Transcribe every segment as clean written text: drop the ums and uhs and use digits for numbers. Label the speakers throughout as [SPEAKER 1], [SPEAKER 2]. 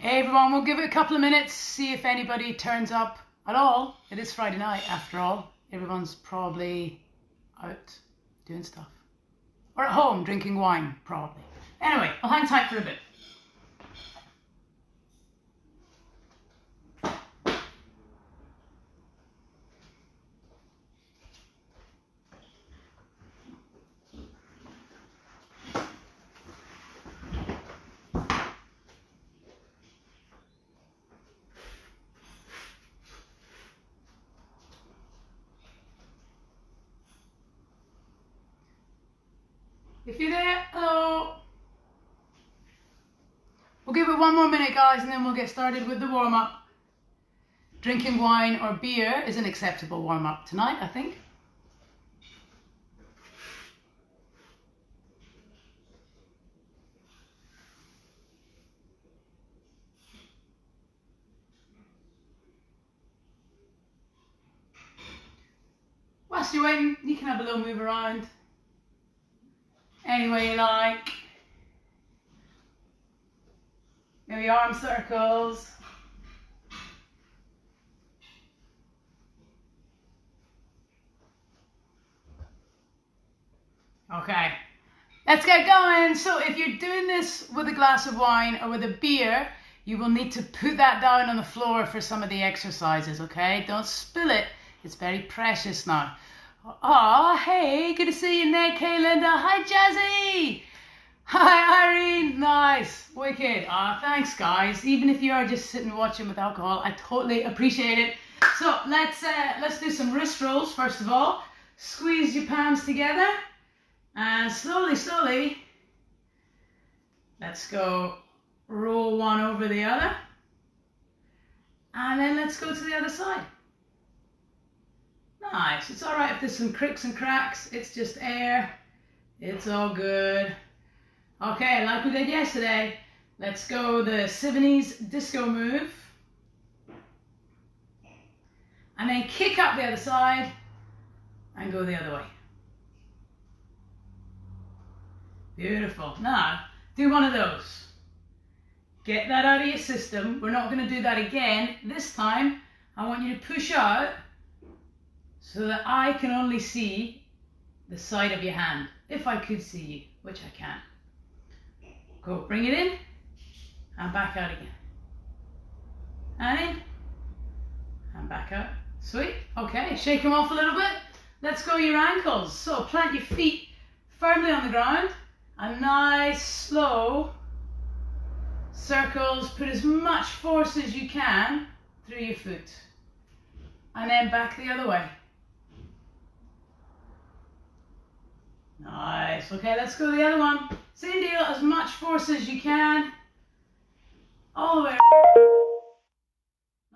[SPEAKER 1] Hey everyone, we'll give it a couple of minutes, see if anybody turns up at all. It is Friday night after all. Everyone's probably out doing stuff. Or at home drinking wine, probably. Anyway, I'll hang tight for a bit. If you're there, hello. We'll give it one more minute, guys, and then we'll get started with the warm-up. Drinking wine or beer is an acceptable warm-up tonight, I think. Whilst you're waiting, you can have a little move around. Any way you like. Maybe arm circles. Okay, let's get going. So if you're doing this with a glass of wine or with a beer, you will need to put that down on the floor for some of the exercises, okay? Don't spill it. It's very precious now. Oh, hey, good to see you, Nick. Hey, Linda. Hi, Jazzy. Hi, Irene. Nice. Wicked. Thanks, guys. Even if you are just sitting watching with alcohol, I totally appreciate it. So let's do some wrist rolls, first of all. Squeeze your palms together. And slowly, let's go roll one over the other. And then let's go to the other side. Nice. It's all right if there's some cricks and cracks. It's just air. It's all good. Okay, like we did yesterday, let's go the 70s disco move. And then kick up the other side and go the other way. Beautiful. Now, do one of those. Get that out of your system. We're not going to do that again. This time, I want you to push out so that I can only see the side of your hand. If I could see you, which I can. Go, bring it in, and back out again. And in, and back out. Sweet. Okay, shake them off a little bit. Let's go your ankles. So plant your feet firmly on the ground. And nice, slow circles. Put as much force as you can through your foot. And then back the other way. Nice. Okay, let's go the other one. Same deal, as much force as you can. All the way.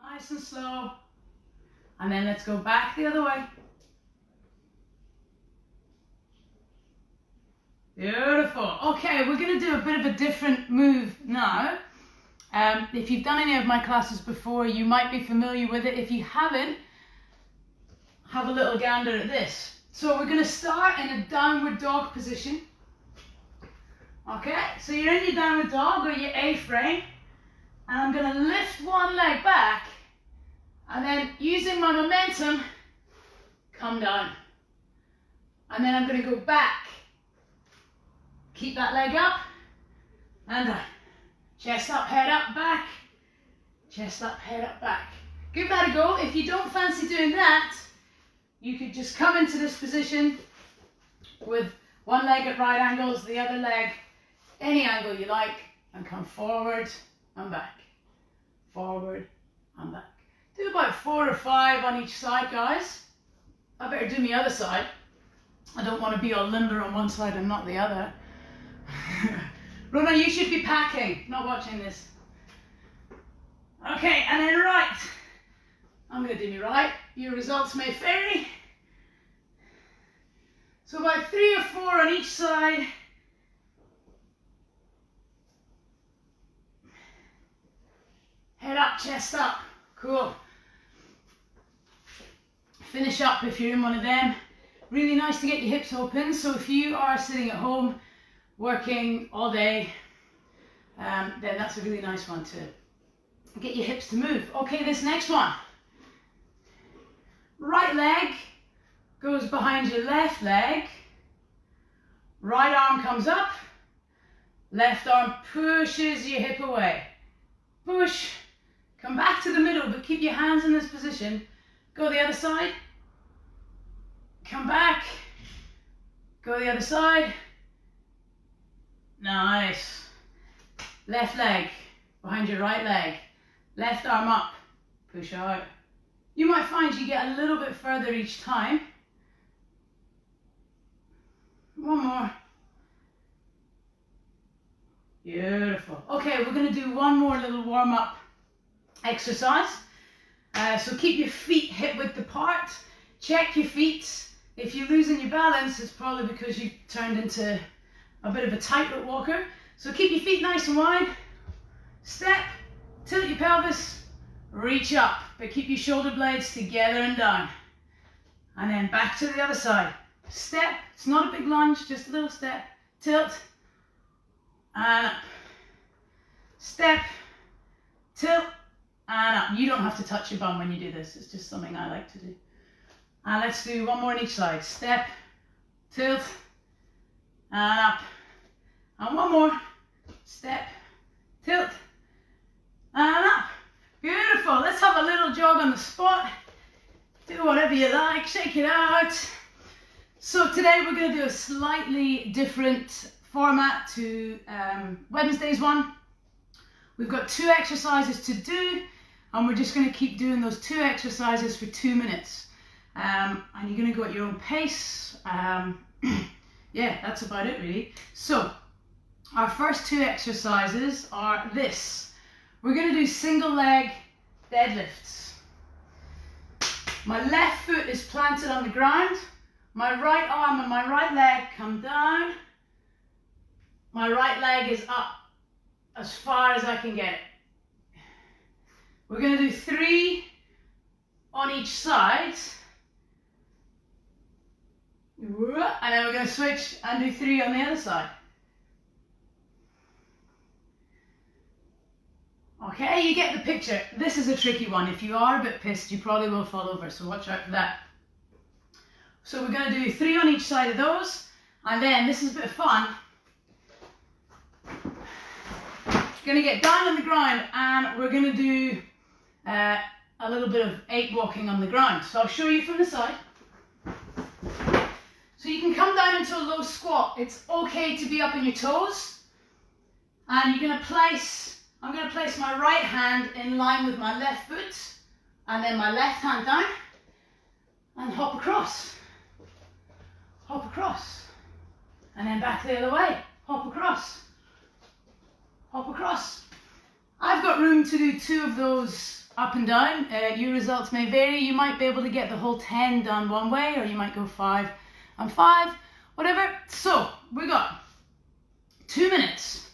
[SPEAKER 1] Nice and slow. And then let's go back the other way. Beautiful. Okay, we're going to do a bit of a different move now. If you've done any of my classes before, you might be familiar with it. If you haven't, have a little gander at this. So we're going to start in a downward dog position. Okay, so you're in your downward dog or your A-frame. And I'm going to lift one leg back. And then using my momentum, come down. And then I'm going to go back. Keep that leg up. And down. Chest up, head up, back. Chest up, head up, back. Give that a go. If you don't fancy doing that, you could just come into this position with one leg at right angles, the other leg any angle you like, and come forward and back. Forward and back. Do about 4 or 5 on each side, guys. I better do my other side. I don't want to be all limber on one side and not the other. Rona, you should be packing, not watching this. Okay, and then right. I'm going to do me right. Your results may vary. So about 3 or 4 on each side. Head up, chest up. Cool. Finish up if you're in one of them. Really nice to get your hips open. So if you are sitting at home working all day, then that's a really nice one to get your hips to move. Okay, this next one. Right leg goes behind your left leg. Right arm comes up. Left arm pushes your hip away. Push. Come back to the middle, but keep your hands in this position. Go the other side. Come back. Go the other side. Nice. Left leg behind your right leg. Left arm up. Push out. You might find you get a little bit further each time. One more. Beautiful. Okay, we're going to do one more little warm-up exercise. So keep your feet hip width apart. Check your feet. If you're losing your balance, it's probably because you've turned into a bit of a tightrope walker. So keep your feet nice and wide. Step, tilt your pelvis, reach up, but keep your shoulder blades together and down. And then back to the other side. Step, it's not a big lunge, just a little step. Tilt, and up. Step, tilt, and up. You don't have to touch your bum when you do this. It's just something I like to do. And let's do one more on each side. Step, tilt, and up. And one more. Step, tilt, and up. Beautiful. Let's have a little jog on the spot. Do whatever you like. Shake it out. So today we're going to do a slightly different format to Wednesday's one. We've got 2 exercises to do, and we're just going to keep doing those 2 exercises for 2 minutes. And you're going to go at your own pace. Yeah, that's about it really. So our first 2 exercises are this. We're going to do single leg deadlifts. My left foot is planted on the ground. My right arm and my right leg come down. My right leg is up as far as I can get it. We're going to do 3 on each side. And then we're going to switch and do 3 on the other side. Okay, you get the picture. This is a tricky one. If you are a bit pissed, you probably will fall over, so watch out for that. So we're going to do 3 on each side of those, and then this is a bit of fun. We're going to get down on the ground, and we're going to do a little bit of 8 walking on the ground. So I'll show you from the side. So you can come down into a low squat. It's okay to be up on your toes, and you're going to place, I'm going to place my right hand in line with my left foot, and then my left hand down, and hop across. Hop across, and then back the other way. Hop across, hop across. I've got room to do 2 of those up and down. Your results may vary. You might be able to get the whole 10 done one way, or you might go 5 and 5, whatever. So we got 2 minutes.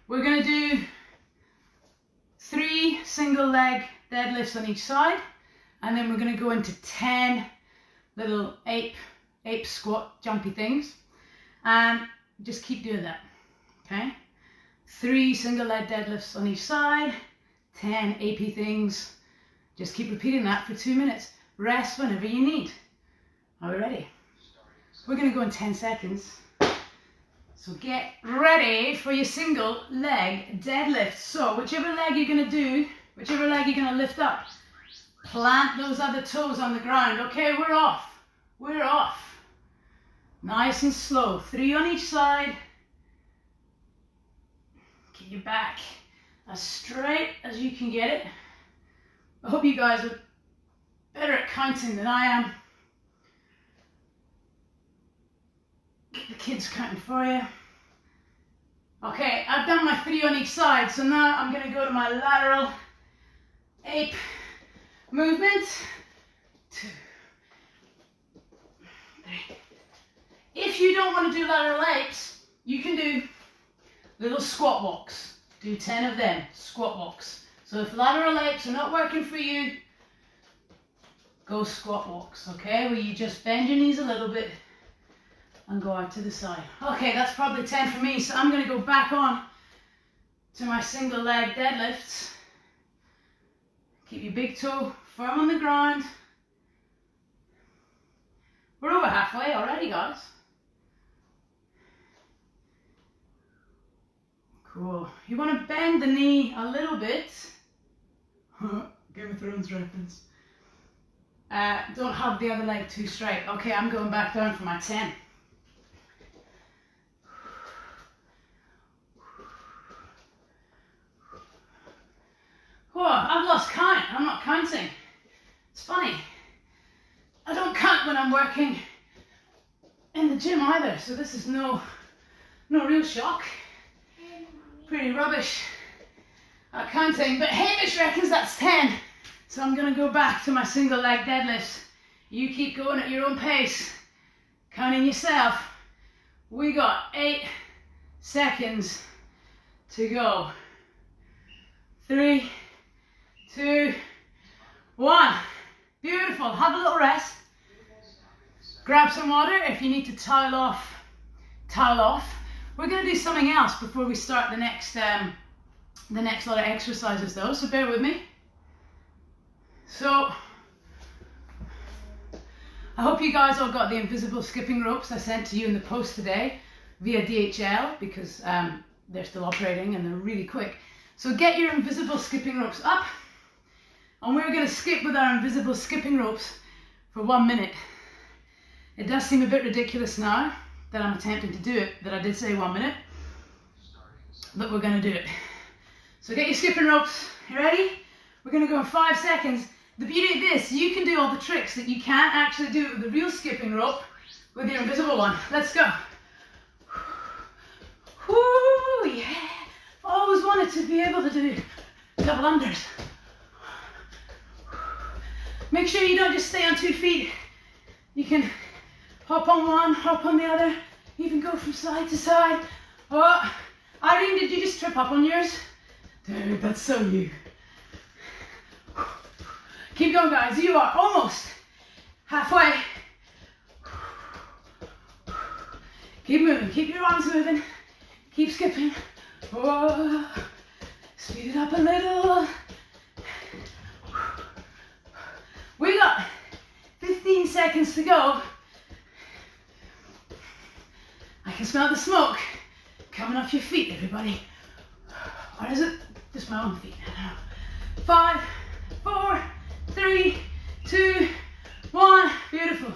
[SPEAKER 1] We're going to do 3 single leg deadlifts on each side, and then we're going to go into 10 little ape squat jumpy things, and just keep doing that. Okay, 3 single leg deadlifts on each side, 10 AP things. Just keep repeating that for 2 minutes. Rest whenever you need. Are we ready? We're going to go in 10 seconds. So get ready for your single leg deadlift. So whichever leg you're going to do, whichever leg you're going to lift up, plant those other toes on the ground. Okay, we're off. We're off. Nice and slow. 3 on each side. Get your back as straight as you can get it. I hope you guys are better at counting than I am. Get the kids counting for you. Okay, I've done my 3 on each side, so now I'm going to go to my lateral ape movement. 2, 3. If you don't want to do lateral apes, you can do little squat walks. Do 10 of them, squat walks. So if lateral apes are not working for you, go squat walks, okay? Where you just bend your knees a little bit and go out to the side. Okay, that's probably 10 for me, so I'm going to go back on to my single leg deadlifts. Keep your big toe firm on the ground. We're over halfway already, guys. Cool. You want to bend the knee a little bit. Game of Thrones reference. Don't have the other leg too straight. Okay, I'm going back down for my 10. Oh, I've lost count. I'm not counting. It's funny. I don't count when I'm working in the gym either, so this is no real shock. Pretty rubbish at counting, but Hamish reckons that's 10. So I'm gonna go back to my single leg deadlifts. You keep going at your own pace, counting yourself. We got 8 seconds to go. 3, 2, 1. Beautiful. Have a little rest. Grab some water. If you need to towel off, towel off. We're going to do something else before we start the next lot of exercises though, so bear with me. So, I hope you guys all got the invisible skipping ropes I sent to you in the post today via DHL, because they're still operating and they're really quick. So get your invisible skipping ropes up, and we're going to skip with our invisible skipping ropes for 1 minute. It does seem a bit ridiculous now that I'm attempting to do it, that I did say 1 minute, but we're going to do it. So get your skipping ropes. You ready? We're going to go in 5 seconds. The beauty of this, you can do all the tricks that you can't actually do with the real skipping rope with your invisible one. Let's go. Woo, yeah. Always wanted to be able to do double unders. Make sure you don't just stay on 2 feet. You can hop on one, hop on the other, even go from side to side. Oh, Irene, did you just trip up on yours? Dude, that's so you. Keep going, guys. You are almost halfway. Keep moving. Keep your arms moving. Keep skipping. Oh, speed it up a little. We got 15 seconds to go. I can smell the smoke coming off your feet, everybody. Or is it just my own feet? 5, 4, 3, 2, 1. Beautiful.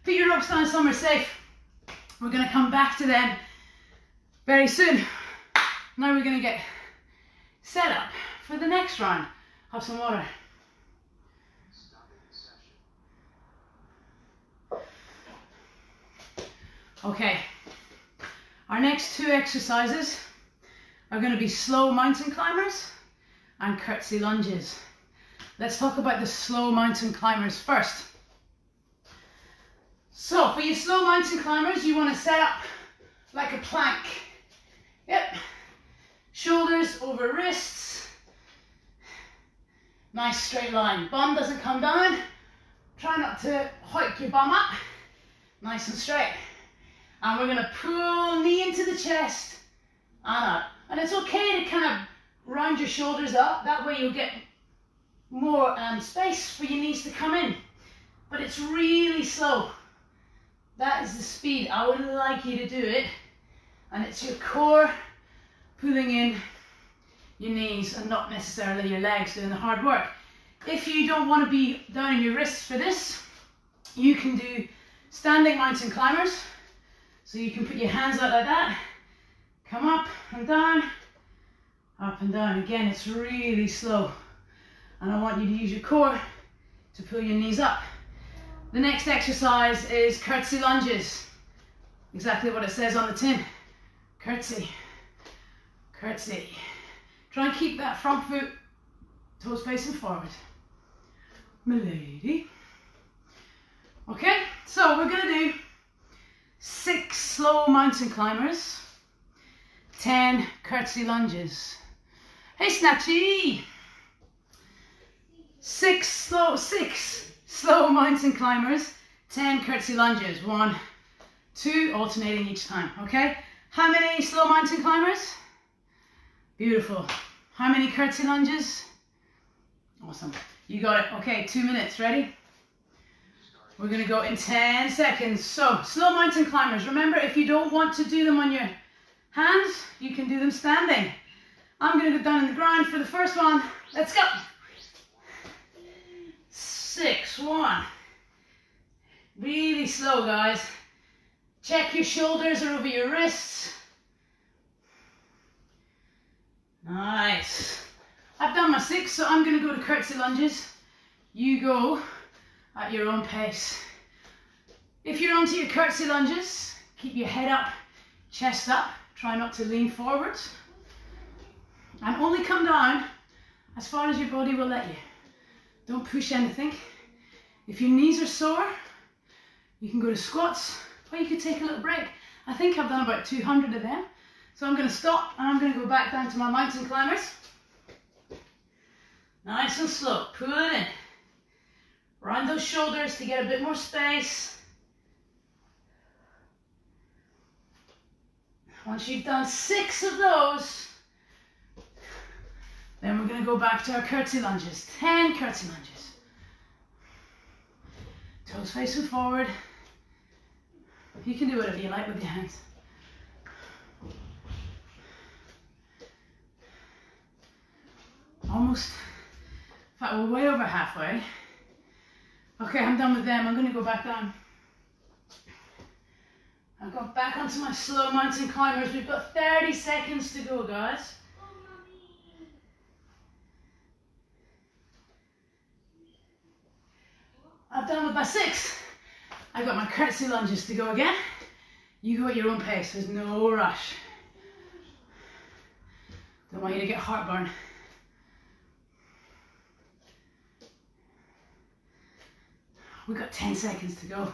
[SPEAKER 1] Put your ropes down somewhere safe. We're going to come back to them very soon. Now we're going to get set up for the next round. Have some water. Okay, our next 2 exercises are going to be slow mountain climbers and curtsy lunges. Let's talk about the slow mountain climbers first. So for your slow mountain climbers, you want to set up like a plank. Yep. Shoulders over wrists. Nice straight line. Bum doesn't come down. Try not to hike your bum up. Nice and straight. And we're going to pull knee into the chest and up. And it's okay to kind of round your shoulders up. That way you'll get more space for your knees to come in. But it's really slow. That is the speed I would like you to do it. And it's your core pulling in your knees and not necessarily your legs doing the hard work. If you don't want to be down in your wrists for this, you can do standing mountain climbers. So you can put your hands out like that, come up and down, up and down. Again, it's really slow. And I want you to use your core to pull your knees up. The next exercise is curtsy lunges. Exactly what it says on the tin. Curtsy, curtsy. Try and keep that front foot, toes facing forward. Milady. Okay, so we're gonna do 6 slow mountain climbers, 10 curtsy lunges. Hey Snatchy! 6 slow mountain climbers, 10 curtsy lunges. 1, 2, alternating each time, okay? How many slow mountain climbers? Beautiful. How many curtsy lunges? Awesome. You got it. Okay, 2 minutes. Ready? We're going to go in 10 seconds. So, slow mountain climbers. Remember, if you don't want to do them on your hands, you can do them standing. I'm going to go down on the ground for the first one. Let's go. 6, 1. Really slow, guys. Check your shoulders are over your wrists. Nice. I've done my 6, so I'm going to go to curtsy lunges. You go at your own pace. If you're onto your curtsy lunges, keep your head up, chest up. Try not to lean forwards. And only come down as far as your body will let you. Don't push anything. If your knees are sore, you can go to squats, or you could take a little break. I think I've done about 200 of them. So I'm going to stop and I'm going to go back down to my mountain climbers. Nice and slow. Pull it in. Round those shoulders to get a bit more space. Once you've done 6 of those, then we're going to go back to our curtsy lunges. 10 curtsy lunges. Toes facing forward. You can do whatever you like with your hands. Almost. In fact, we're way over halfway. Okay, I'm done with them. I'm going to go back down. I've got back onto my slow mountain climbers. We've got 30 seconds to go, guys. I've done with my 6. I've got my curtsy lunges to go again. You go at your own pace. There's no rush. Don't want you to get heartburn. We've got 10 seconds to go.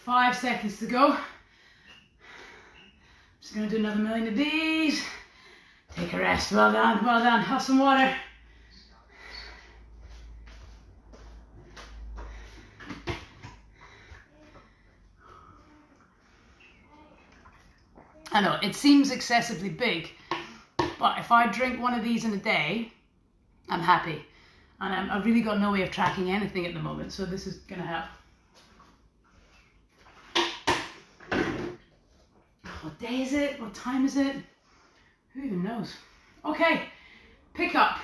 [SPEAKER 1] 5 seconds to go. Just going to do another million of these. Take a rest. Well done, well done. Have some water. I know, it seems excessively big, but if I drink one of these in a day, I'm happy. And I've really got no way of tracking anything at the moment, so this is going to help. What day is it? What time is it? Who even knows? Okay, pick up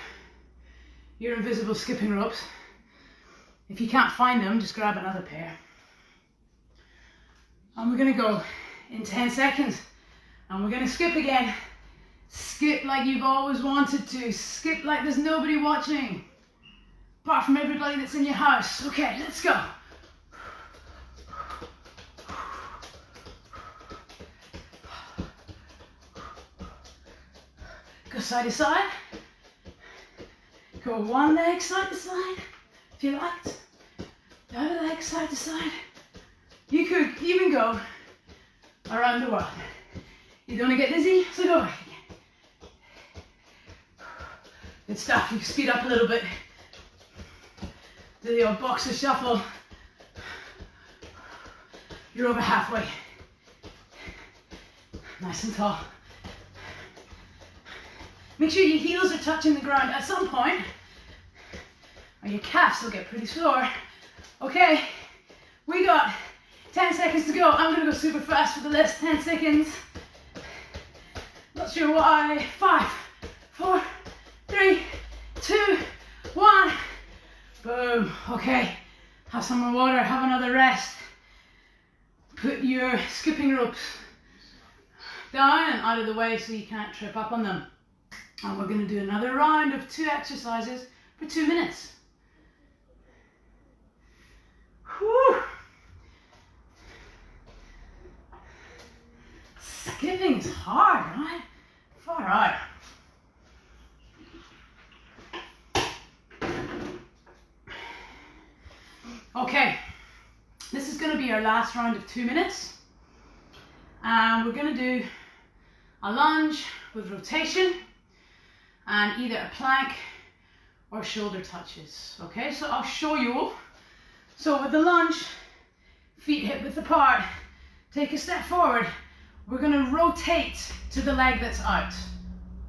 [SPEAKER 1] your invisible skipping ropes. If you can't find them, just grab another pair. And we're going to go in 10 seconds. And we're going to skip again. Skip like you've always wanted to. Skip like there's nobody watching. Apart from everybody that's in your house. Okay, let's go. Go side to side. Go one leg side to side, if you liked. The other leg side to side. You could even go around the world. You don't want to get dizzy, so go back again. Good stuff. You can speed up a little bit. Do the old boxer shuffle. You're over halfway. Nice and tall. Make sure your heels are touching the ground at some point, or your calves will get pretty sore. Okay, we got 10 seconds to go. I'm going to go super fast for the last 10 seconds. Not sure why. 5, 4, 3, 2, 1. Boom. Okay. Have some more water. Have another rest. Put your skipping ropes down and out of the way so you can't trip up on them. And we're going to do another round of 2 exercises for 2 minutes. Whew. Skipping's hard, right? Far out. Okay, this is going to be our last round of 2 minutes. And we're going to do a lunge with rotation and either a plank or shoulder touches. Okay, so I'll show you. So with the lunge, feet hip width apart, take a step forward. We're going to rotate to the leg that's out.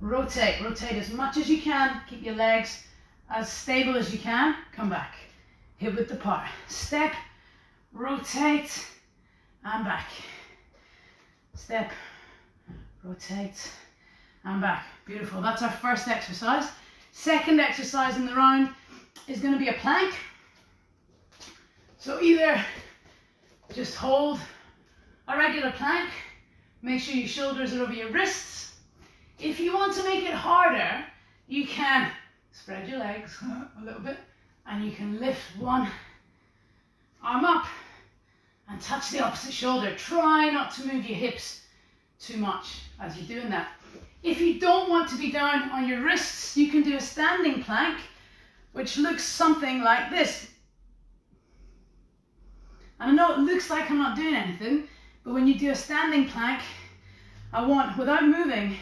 [SPEAKER 1] rotate, rotate as much as you can, keep your legs as stable as you can, come back, hip width apart, step, rotate, and back, step, rotate, and back. Beautiful, that's our first exercise. Second exercise in the round is going to be a plank. So either just hold a regular plank, make sure your shoulders are over your wrists. If you want to make it harder, you can spread your legs a little bit and you can lift one arm up and touch the opposite shoulder. Try not to move your hips too much as you're doing that. If you don't want to be down on your wrists, you can do a standing plank, which looks something like this. And I know it looks like I'm not doing anything, but when you do a standing plank, I want, without moving,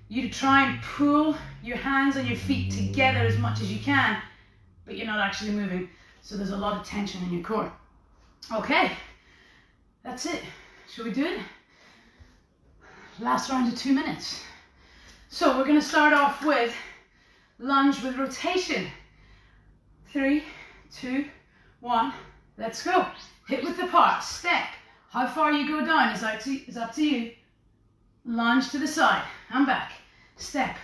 [SPEAKER 1] you to try and pull your hands and your feet together as much as you can, but you're not actually moving. So there's a lot of tension in your core. Okay, that's it. Shall we do it? Last round of 2 minutes. So we're going to start off with lunge with rotation. 3, 2, 1, let's go. Hip width apart, step. How far you go down is up to you. Lunge to the side and back. Step,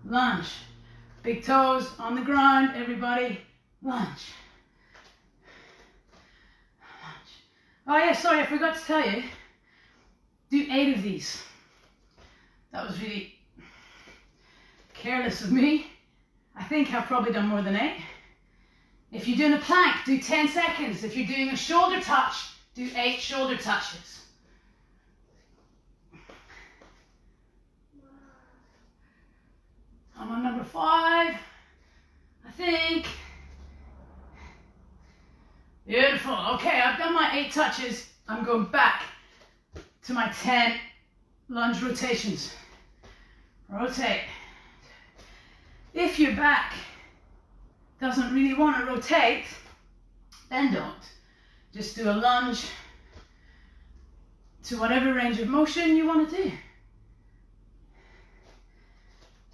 [SPEAKER 1] lunge. Big toes on the ground, everybody. Lunge. Lunge. Oh yeah, sorry, I forgot to tell you. Do 8 of these. That was really careless of me. I think I've probably done more than 8. If you're doing a plank, do 10 seconds. If you're doing a shoulder touch, do 8 shoulder touches. I'm on number 5, I think. Beautiful. Okay, I've done my 8 touches. I'm going back to my 10 lunge rotations. Rotate. If your back doesn't really want to rotate, then don't. Just do a lunge to whatever range of motion you want to do.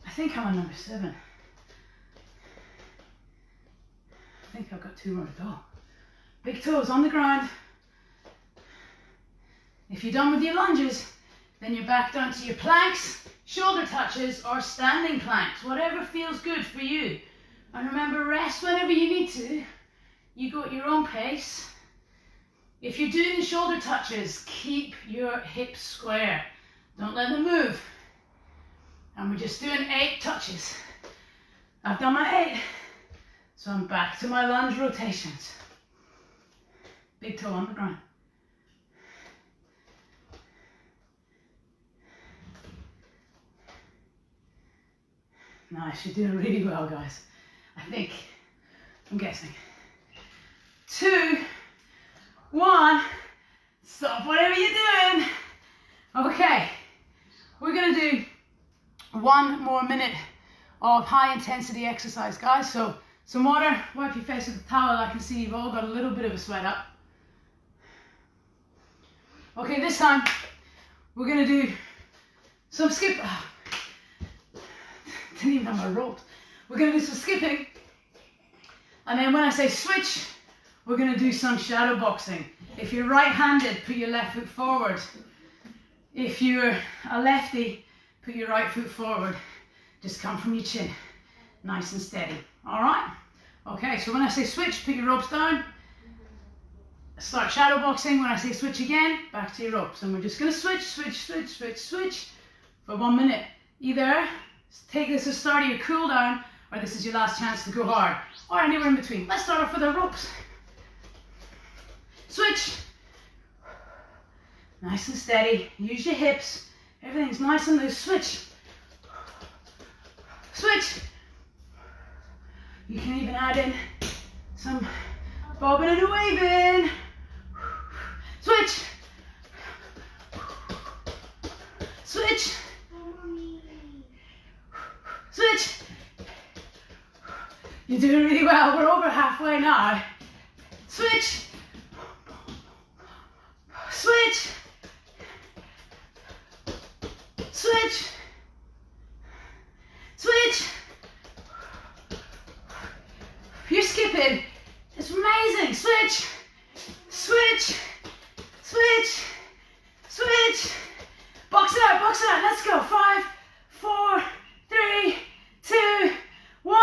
[SPEAKER 1] I think I'm on number 7. I think I've got 2 more to go. Big toes on the ground. If you're done with your lunges, then you're back down to your planks, shoulder touches, or standing planks, whatever feels good for you. And remember, rest whenever you need to. You go at your own pace. If you're doing the shoulder touches, keep your hips square. Don't let them move. And we're just doing 8 touches. I've done my 8. So I'm back to my lunge rotations. Big toe on the ground. Nice, you're doing really well, guys. I think, I'm guessing. 2, 1, stop whatever you're doing. Okay, we're gonna do 1 more minute of high intensity exercise, guys. So some water, wipe your face with a towel. I can see you've all got a little bit of a sweat up. Okay, this time we're gonna do some skip. Didn't even have my ropes. We're going to do some skipping, and then when I say switch, we're going to do some shadow boxing. If you're right-handed, put your left foot forward. If you're a lefty, put your right foot forward. Just come from your chin, nice and steady. All right? Okay, so when I say switch, put your ropes down. Start shadow boxing. When I say switch again, back to your ropes. And we're just going to switch, switch, switch, switch, switch for 1 minute. Either take this as start of your cool down, or this is your last chance to go hard, or anywhere in between. Let's start off with our ropes. Switch. Nice and steady. Use your hips. Everything's nice and loose. Switch. Switch. You can even add in some bobbing and waving. Switch. Switch. Switch. You're doing really well. We're over halfway now. Switch. Switch. Switch. box it out. Let's go. 5, 4, 3, 2, 1.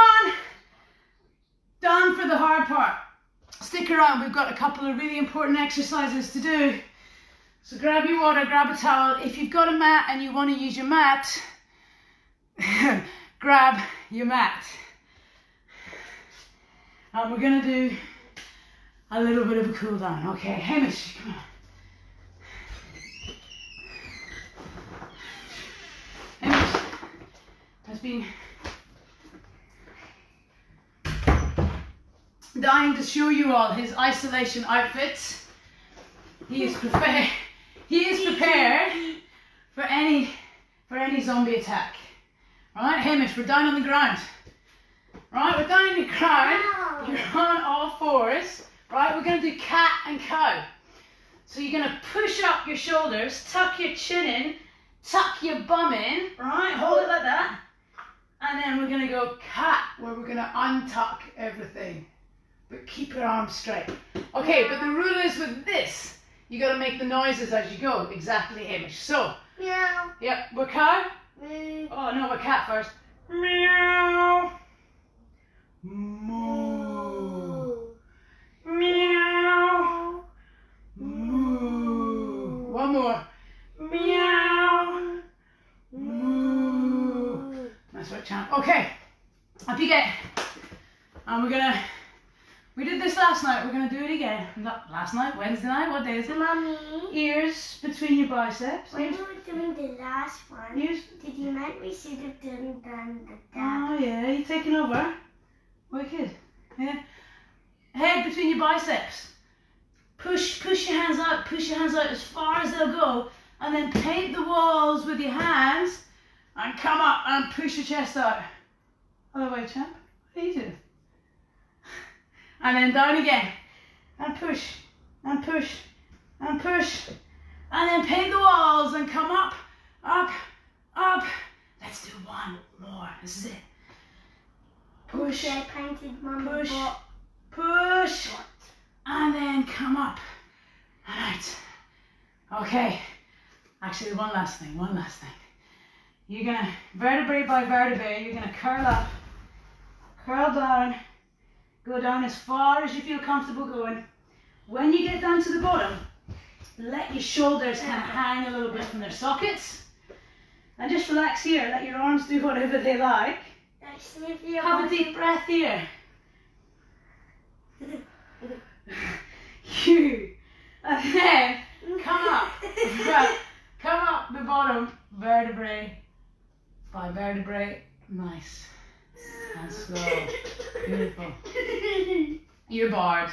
[SPEAKER 1] Done for the hard part. Stick around. We've got a couple of really important exercises to do. So grab your water, grab a towel. If you've got a mat and you want to use your mat, grab your mat. And we're going to do a little bit of a cool down. Okay, Hamish, come on. Hamish has been dying to show you all his isolation outfits. He is prepared for any zombie attack. Right, Hamish, we're down on the ground. Right, we're down on the ground. You're on all fours. Right, we're going to do cat and cow. So you're going to push up your shoulders, tuck your chin in, tuck your bum in. Right, hold it like that. And then we're going to go cat, where we're going to untuck everything. But keep your arms straight. Okay, but the rule is with this, you got to make the noises as you go. Exactly, Hamish. So,
[SPEAKER 2] Meow.
[SPEAKER 1] Yep, we're cow.
[SPEAKER 2] Moo.
[SPEAKER 1] Oh no, we're cat first. Meow. Moo. Meow. Moo. One more. Meow. Moo. That's right, champ. Okay, up you get. And we did this last night, we're going to do it again. Not last night, Wednesday night, what day is it?
[SPEAKER 2] Mommy.
[SPEAKER 1] Ears between your biceps.
[SPEAKER 2] When we were doing the last one,
[SPEAKER 1] Ears.
[SPEAKER 2] did you meant we should have done the tap?
[SPEAKER 1] Oh yeah, you're taking over. Wicked. Yeah. Head between your biceps. Push your hands out as far as they'll go. And then paint the walls with your hands. And come up and push your chest out. Other way, champ. What are you doing? And then down again, and push, and push, and push, and then paint the walls and come up, up, up. Let's do one more. This is it. Push,
[SPEAKER 2] I painted Mama's
[SPEAKER 1] push,
[SPEAKER 2] butt.
[SPEAKER 1] push, and then come up and out. Okay. Actually, one last thing. You're gonna vertebrae by vertebrae. You're gonna curl up, curl down. Go down as far as you feel comfortable going. When you get down to the bottom, let your shoulders kind of hang a little bit from their sockets. And just relax here. Let your arms do whatever they like. Have a deep breath here. And then come up. Come up the bottom, vertebrae by vertebrae. Nice. And slow. Beautiful. You're barred.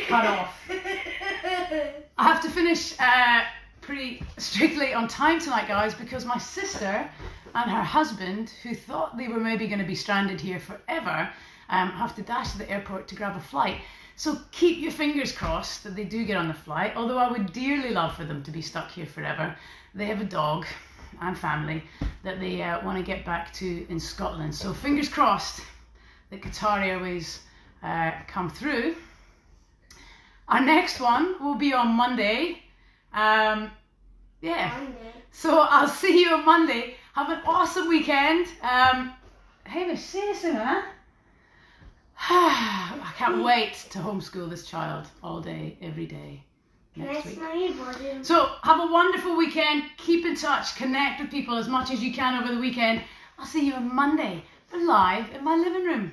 [SPEAKER 1] Cut off. I have to finish pretty strictly on time tonight, guys, because my sister and her husband, who thought they were maybe going to be stranded here forever, have to dash to the airport to grab a flight. So keep your fingers crossed that they do get on the flight, although I would dearly love for them to be stuck here forever. They have a dog and family that they want to get back to in Scotland. So fingers crossed that Qatar Airways come through. Our next one will be on Monday. Yeah.
[SPEAKER 2] Monday.
[SPEAKER 1] So I'll see you on Monday. Have an awesome weekend. Hamish, seriously, man. I can't wait to homeschool this child all day, every day. Next week. So have a wonderful weekend. Keep in touch. Connect with people as much as you can over the weekend. I'll see you on Monday live in my living room.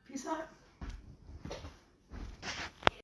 [SPEAKER 1] Peace out.